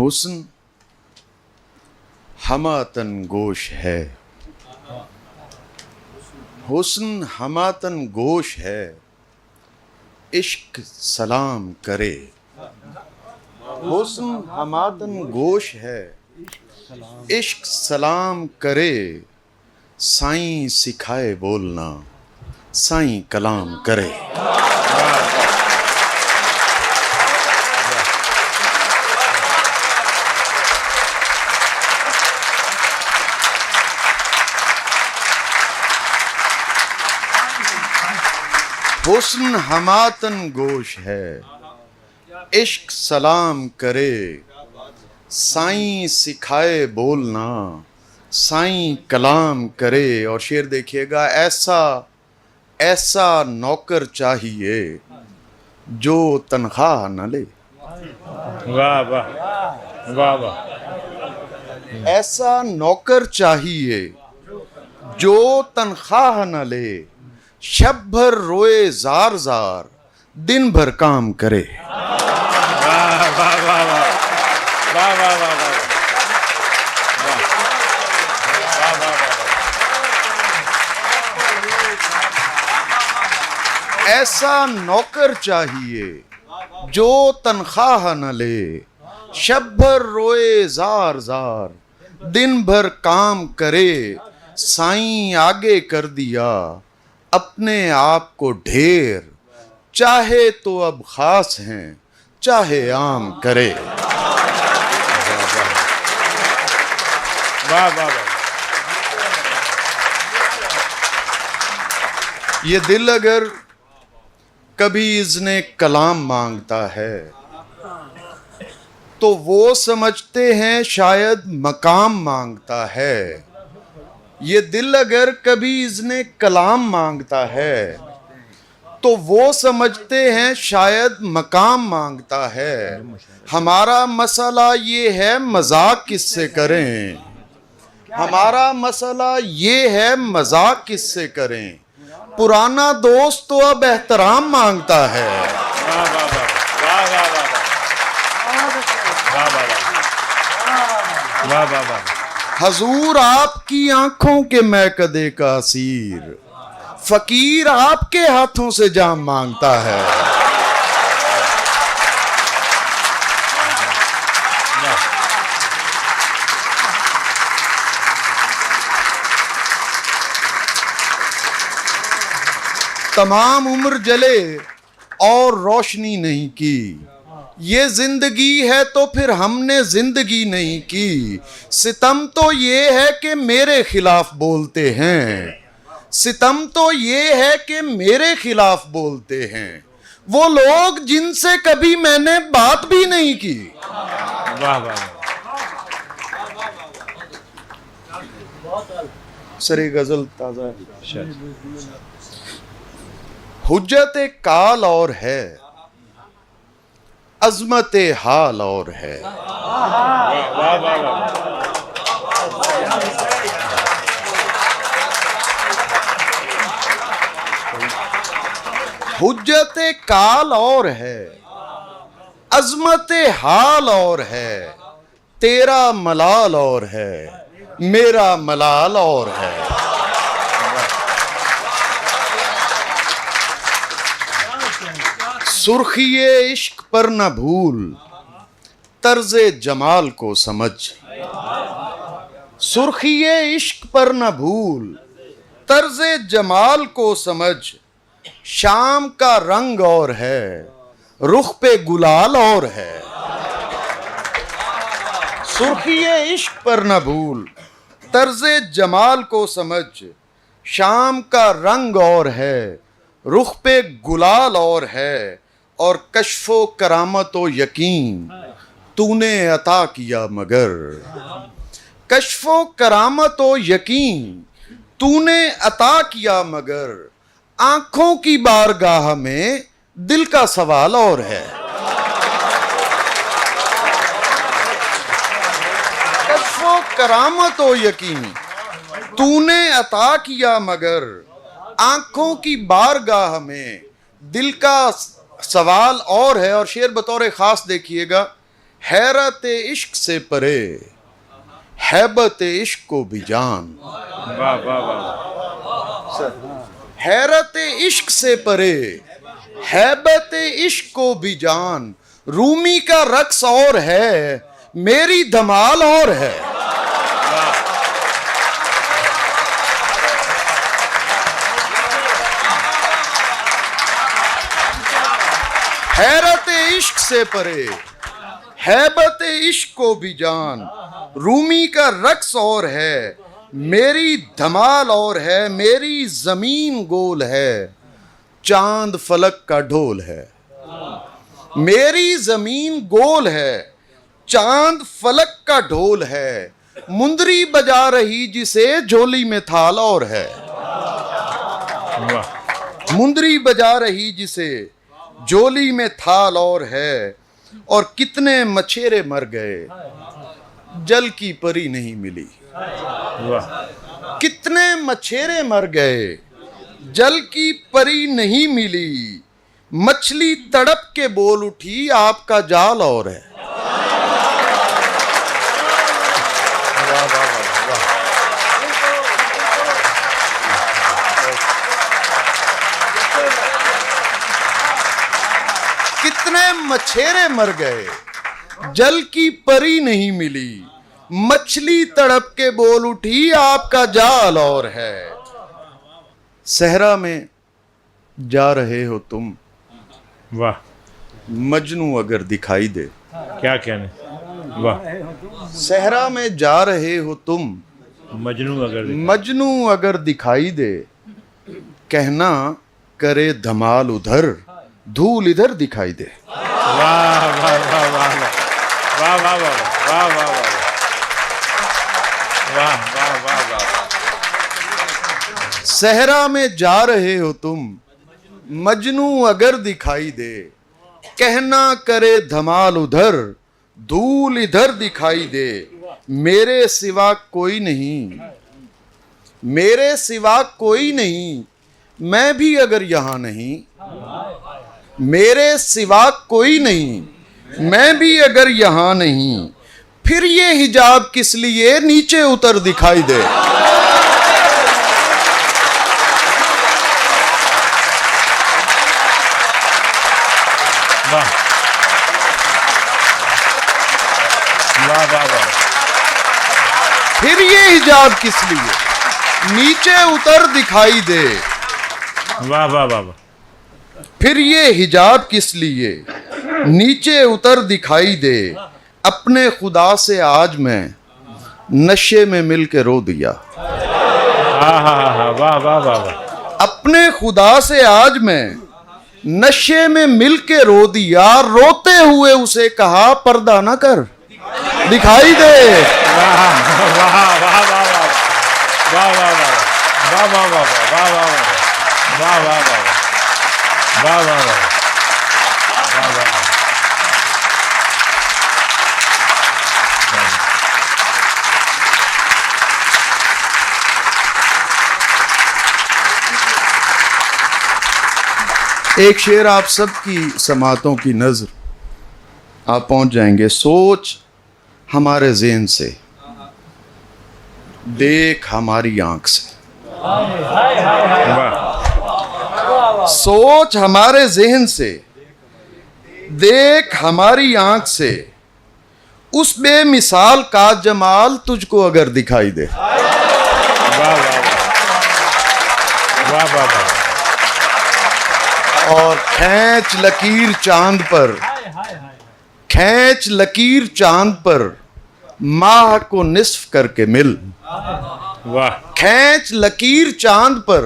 हुस्न हमातन गोश है, हुस्न हमातन गोश है, इश्क सलाम करे। हुस्न हमातन गोश है, इश्क सलाम करे। साईं सिखाए बोलना, साईं कलाम करे। हुस्न हमातन गोश है, इश्क सलाम करे। साईं सिखाए बोलना, साईं कलाम करे। और शेर देखिएगा, ऐसा ऐसा नौकर चाहिए जो तनख्वाह न ले। वाह वाह वाह वाह। ऐसा नौकर चाहिए जो तनख्वाह न ले, शब भर रोए जार जार, दिन भर काम करे। वाह वाह वाह वाह वाह वाह वाह। ऐसा नौकर चाहिए जो तनख्वाह न ले, शब भर रोए जार जार, दिन भर काम करे। साईं आगे कर दिया अपने आप को ढेर, चाहे तो अब खास हैं चाहे आम करे। वाह वाह वाह। ये दिल अगर कभी इज़्ने कलाम मांगता है तो वो समझते हैं शायद मकाम मांगता है। ये दिल अगर कभी इज़्ने कलाम मांगता है तो वो समझते हैं शायद मकाम मांगता है। हमारा मसला ये है मजाक किससे करें, हमारा मसला ये है मजाक किससे करें। पुराना दोस्त तो अब एहतराम मांगता है। वाह वाह वाह वाह वाह वाह वाह वाह वाह। हजूर आपकी आंखों के मैकदे का असीर, फकीर आपके हाथों से जाम मांगता है। तमाम उम्र जले और रोशनी नहीं की, ये जिंदगी है तो फिर हमने जिंदगी नहीं की। सितम तो ये है कि मेरे खिलाफ बोलते हैं, सितम तो ये है कि मेरे खिलाफ बोलते हैं वो लोग जिनसे कभी मैंने बात भी नहीं की। वाह वाह। सरे गजल ताजा हुज्जत काल और है, अजमत हाल और है। वाह वाह वाह। हुज्जत काल और है, अजमत हाल और है। तेरा मलाल और है, मेरा मलाल और है। सुर्खिए इश्क पर न भूल, तर्ज़े जमाल को समझ। सुर्खिए इश्क पर न भूल, तर्ज़े जमाल को समझ। शाम का रंग और है, रुख पे गुलाल और है। सुर्खिए इश्क पर न भूल, तर्ज़े जमाल को समझ। शाम का रंग और है, रुख पे गुलाल और है। और कश्फो करामत व यकीन तूने अता किया मगर, कश्फो करामत व यकीन तूने अता किया मगर। आंखों की बारगाह में दिल का सवाल और है। कश्फो करामत व यकीन तूने अता किया मगर, आंखों की बारगाह में दिल का सवाल और है। और शेर बतौर खास देखिएगा, हैरत इश्क से परे हैबत इश्क को भी जान। वाह वाह वाह। हैरत इश्क से परे हैबत इश्क को भी जान। रूमी का रक्स और है, मेरी धमाल और है। हैरत इश्क से परे हैबत इश्क को भी जान। रूमी का रक्स और है, मेरी धमाल और है। मेरी जमीन गोल है, चांद फलक का ढोल है। मेरी जमीन गोल है, चांद फलक का ढोल है। मुंदरी बजा रही जिसे झोली में थाल और है। वाह मुंदरी बजा रही जिसे झोली में थाल और है। और कितने मछेरे मर गए, जल की परी नहीं मिली। वाह। कितने मछेरे मर गए, जल की परी नहीं मिली। मछली तड़प के बोल उठी, आपका जाल और है। वाह वाह वाह वाह। कितने मछेरे मर गए, जल की परी नहीं मिली। मछली तड़प के बोल उठी, आपका जाल और है। सहरा में जा रहे हो तुम, वाह मजनू अगर दिखाई दे। क्या कहने। वाह। सहरा में जा रहे हो तुम, मजनू अगर मजनू अगर दिखाई दे। कहना करे धमाल उधर, धूल इधर दिखाई दे। वाह वाह वाह वाह वाह वाह वाह वाह वाह वाह वाह वाह वाह वाह। सहरा में जा रहे हो तुम, मजनू अगर दिखाई दे। कहना करे धमाल उधर, धूल इधर दिखाई दे। मेरे सिवा कोई नहीं, मेरे सिवा कोई नहीं। मैं भी अगर यहाँ नहीं, मेरे सिवा कोई नहीं। मैं भी अगर यहाँ नहीं, फिर ये हिजाब किस लिए नीचे उतर दिखाई दे। वाह वाह वाह वाह। फिर ये हिजाब किस लिए नीचे उतर दिखाई दे। वाह वाह वाह वाह। फिर ये हिजाब किस लिए नीचे उतर दिखाई दे। अपने खुदा से आज मैं नशे में मिल के रो दिया। हाँ हाँ हाँ हाँ। वाह वाह वाह वाह। अपने खुदा से आज मैं नशे में मिल के रो दिया। रोते हुए उसे कहा पर्दा न कर दिखाई दे। वाह वाह वाह वाह वाह वाह वाह वाह वाह वाह वाह वाह वाह वाह वाह वाह वाह वाह वाह। एक शेर आप सबकी समातों की नजर आप पहुंच जाएंगे। सोच हमारे ज़हन से, देख हमारी आंख से। सोच हमारे ज़हन से, देख हमारी आंख से। उस बेमिसाल का जमाल तुझको अगर दिखाई दे। वाह वाह वाह वाह। और खींच लकीर चांद पर, खींच लकीर चांद पर, माह को निस्फ करके मिल। वाह। खींच लकीर चांद पर,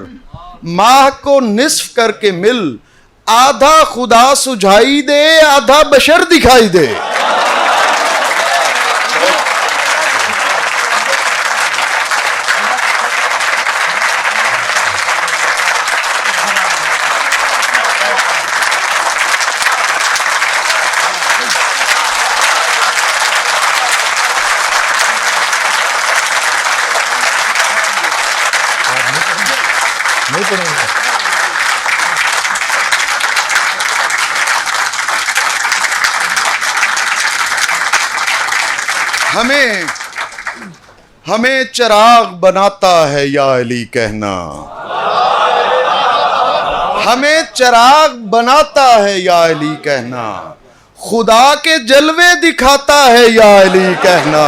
माह को निस्फ करके मिल। आधा खुदा सुझाई दे, आधा बशर दिखाई दे। नहीं पढ़ेंगे। हमें हमें चिराग बनाता है या अली कहना, हमें चिराग बनाता है या अली कहना, खुदा के जलवे दिखाता है या अली कहना।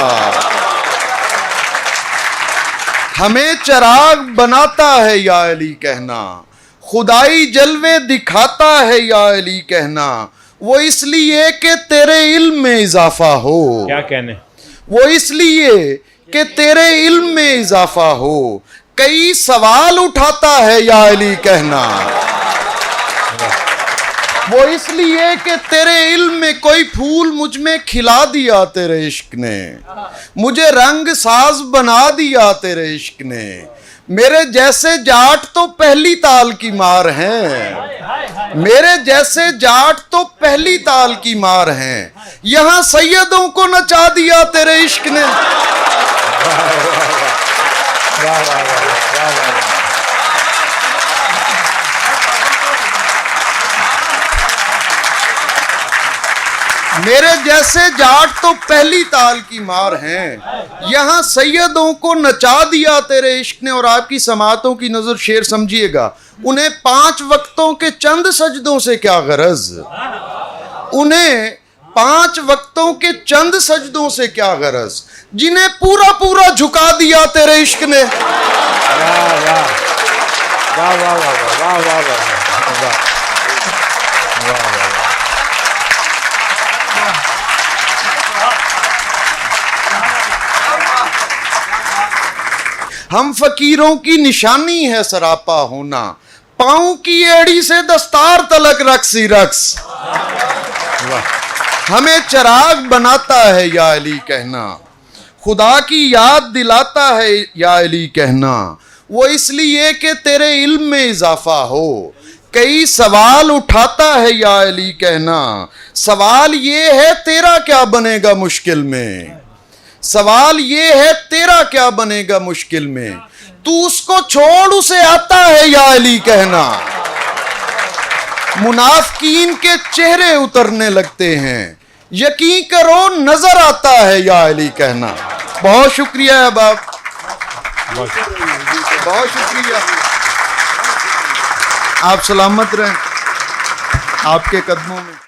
हमें चिराग बनाता है या अली कहना, खुदाई जलवे दिखाता है या अली कहना। वो इसलिए कि तेरे इल्म में इजाफा हो, क्या कहने, वो इसलिए कि तेरे इल्म में इजाफा हो, कई सवाल उठाता है या अली कहना। वो इसलिए कि तेरे इल्म में कोई फूल मुझ में खिला दिया तेरे इश्क ने, मुझे रंग साज बना दिया तेरे इश्क ने। मेरे जैसे जाट तो पहली ताल की मार हैं, मेरे जैसे जाट तो पहली ताल की मार हैं, यहां सैयदों को नचा दिया तेरे इश्क ने। मेरे जैसे जाट तो पहली ताल की मार हैं, यहां सैयदों को नचा दिया तेरे इश्क ने। और आपकी समातों की नजर शेर समझिएगा, उन्हें 5 वक्तों के चंद सजदों से क्या गरज, उन्हें 5 वक्तों के चंद सजदों से क्या गरज, जिन्हें पूरा पूरा झुका दिया तेरे इश्क ने। हम फकीरों की निशानी है सरापा होना, पांव की एड़ी से दस्तार तलक रक्स ही रक्स। हमें चिराग बनाता है या अली कहना, खुदा की याद दिलाता है या अली कहना। वो इसलिए कि तेरे इल्म में इजाफा हो, कई सवाल उठाता है या अली कहना। सवाल ये है तेरा क्या बनेगा मुश्किल में, सवाल ये है तेरा क्या बनेगा मुश्किल में। तू उसको छोड़ उसे आता है या अली कहना। मुनाफिकीन के चेहरे उतरने लगते हैं, यकीन करो नजर आता है या अली कहना। बहुत शुक्रिया है बाप, बहुत शुक्रिया। आप सलामत रहें आपके कदमों में।